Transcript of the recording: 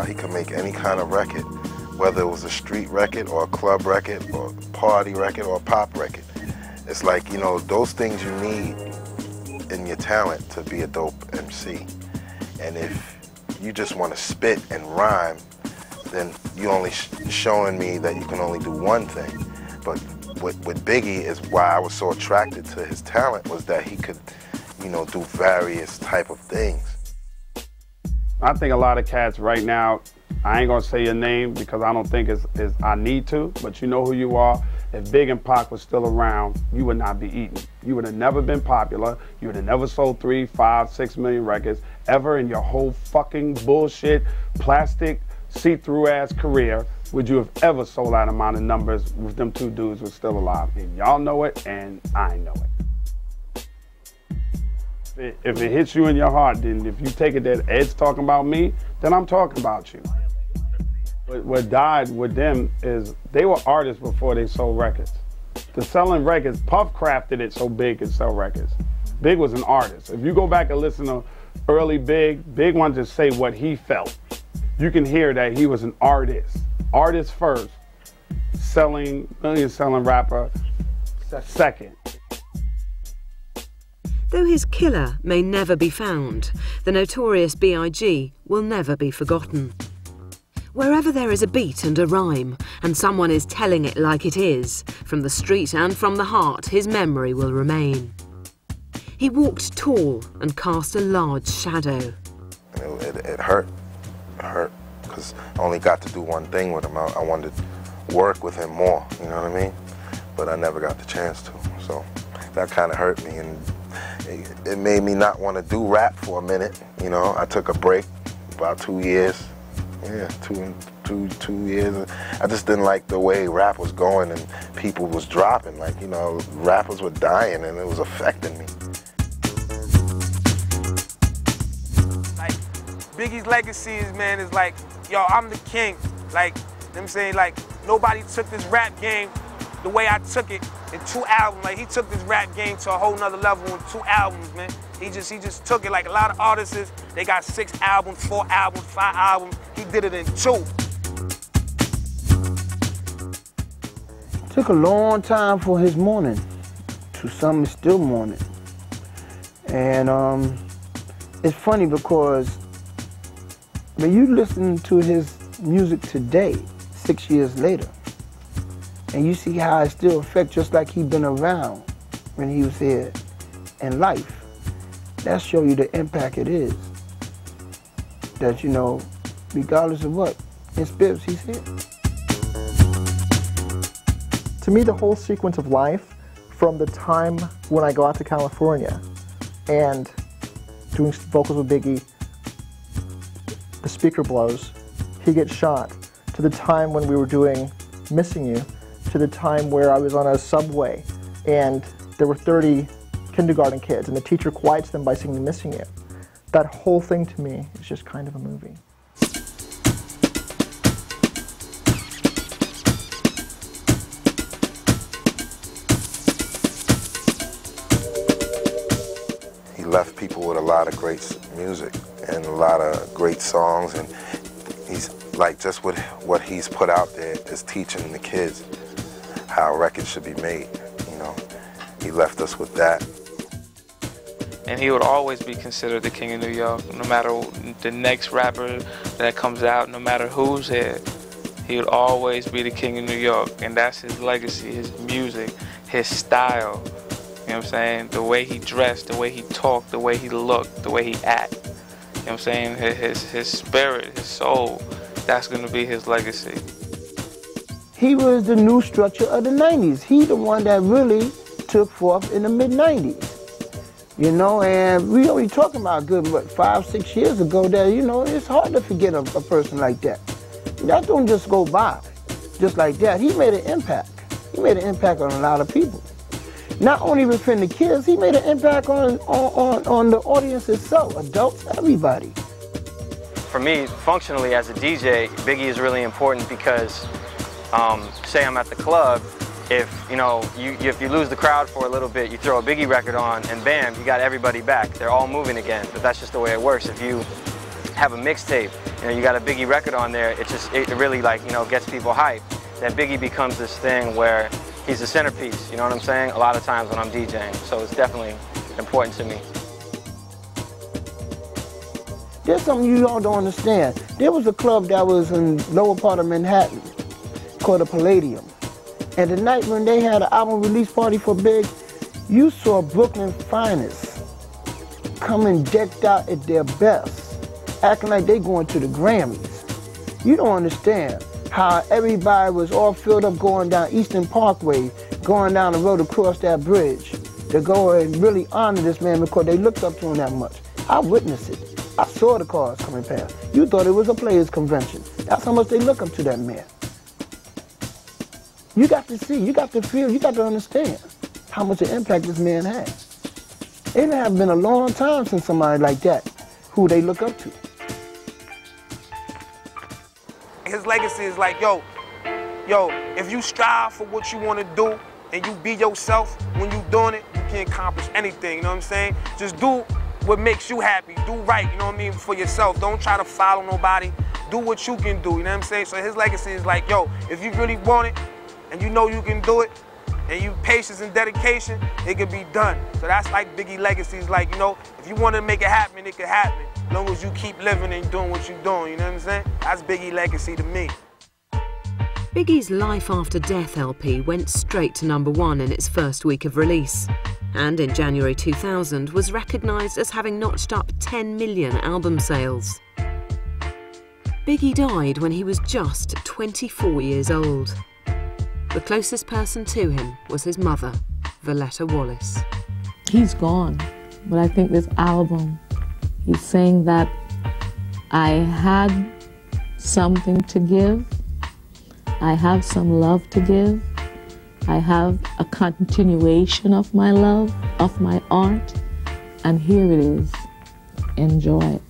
how he could make any kind of record, whether it was a street record or a club record or a party record or a pop record. It's like, you know, those things you need in your talent to be a dope MC. And if you just want to spit and rhyme, then you're only showing me that you can only do one thing. But with Biggie is why I was so attracted to his talent, was that he could, you know, do various type of things. I think a lot of cats right now, I ain't gonna say your name because I don't think I need to, but you know who you are. If Big and Pac was still around, you would not be eating. You would have never been popular. You would have never sold 3, 5, 6 million records ever in your whole fucking bullshit, plastic, see-through ass career. Would you have ever sold that amount of numbers if them two dudes were still alive? And y'all know it, and I know it. If it hits you in your heart, then if you take it that Ed's talking about me, then I'm talking about you. What died with them is they were artists before they sold records. The selling records, Puff crafted it so Big could sell records. Big was an artist. If you go back and listen to early Big wanted to say what he felt. You can hear that he was an artist. Artist first, million-selling rapper second. Though his killer may never be found, the Notorious B.I.G. will never be forgotten. Wherever there is a beat and a rhyme, and someone is telling it like it is, from the street and from the heart, his memory will remain. He walked tall and cast a large shadow. It hurt. It hurt, because I only got to do one thing with him. I wanted to work with him more, you know what I mean? But I never got the chance to, so that kind of hurt me, and it made me not want to do rap for a minute, you know? I took a break, about 2 years. Yeah, two years. I just didn't like the way rap was going and people was dropping. Like, you know, rappers were dying and it was affecting me. Like, Biggie's legacy is, man, is like, yo, I'm the king. Like, you know what I'm saying? Like, nobody took this rap game the way I took it in 2 albums. Like, he took this rap game to a whole nother level in 2 albums, man. He just took it. Like a lot of artists, they got 6 albums, 4 albums, 5 albums. He did it in 2. It took a long time for his mourning to some is still mourning. And it's funny because when you listen to his music today, 6 years later, and you see how it still affects just like he'd been around when he was here in life. That shows you the impact it is. That, you know, regardless of what, in spirits, he's here. To me, the whole sequence of life, from the time when I go out to California and doing vocals with Biggie, the speaker blows, he gets shot, to the time when we were doing Missing You, to the time where I was on a subway and there were 30 kindergarten kids, and the teacher quiets them by singing Missing You. That whole thing to me is just kind of a movie. He left people with a lot of great music and a lot of great songs, and he's like, just with what he's put out there is teaching the kids how records should be made, you know. He left us with that. And he would always be considered the king of New York, no matter the next rapper that comes out, no matter who's here. He would always be the king of New York, and that's his legacy, his music, his style. You know what I'm saying? The way he dressed, the way he talked, the way he looked, the way he acted. You know what I'm saying? His spirit, his soul, that's going to be his legacy. He was the new structure of the 90s. He the one that really took forth in the mid-90s. You know, and we only talking about good, what, 5, 6 years ago that, you know, it's hard to forget a person like that. That don't just go by, just like that. He made an impact. He made an impact on a lot of people. Not only within the kids, he made an impact on the audience itself, adults, everybody. For me, functionally as a DJ, Biggie is really important because, say I'm at the club, if you lose the crowd for a little bit, you throw a Biggie record on, and bam, you got everybody back. They're all moving again. But that's just the way it works. If you have a mixtape, you know, you got a Biggie record on there, it really, like, you know, gets people hyped. Then Biggie becomes this thing where he's the centerpiece, you know what I'm saying? A lot of times when I'm DJing, so it's definitely important to me. There's something you all don't understand. There was a club that was in lower part of Manhattan called the Palladium. And the night when they had an album release party for Big, you saw Brooklyn finest coming decked out at their best, acting like they going to the Grammys. You don't understand how everybody was all filled up going down Eastern Parkway, going down the road across that bridge to go and really honor this man because they looked up to him that much. I witnessed it. I saw the cars coming past. You thought it was a players' convention. That's how much they look up to that man. You got to see, you got to feel, you got to understand how much an impact this man had. It has been a long time since somebody like that, who they look up to. His legacy is like, yo, if you strive for what you want to do and you be yourself when you doing it, you can accomplish anything, you know what I'm saying? Just do what makes you happy, do right, you know what I mean, for yourself. Don't try to follow nobody, do what you can do, you know what I'm saying? So his legacy is like, yo, if you really want it and you know you can do it, and you patience and dedication, it can be done. So that's like Biggie legacy is like, you know, if you want to make it happen, it can happen. As long as you keep living and doing what you're doing, you know what I'm saying? That's Biggie legacy to me. Biggie's Life After Death LP went straight to #1 in its first week of release, and in January 2000 was recognised as having notched up 10 million album sales. Biggie died when he was just 24 years old. The closest person to him was his mother, Valletta Wallace. He's gone, but I think this album, he's saying that I had something to give, I have some love to give, I have a continuation of my love, of my art, and here it is. Enjoy it.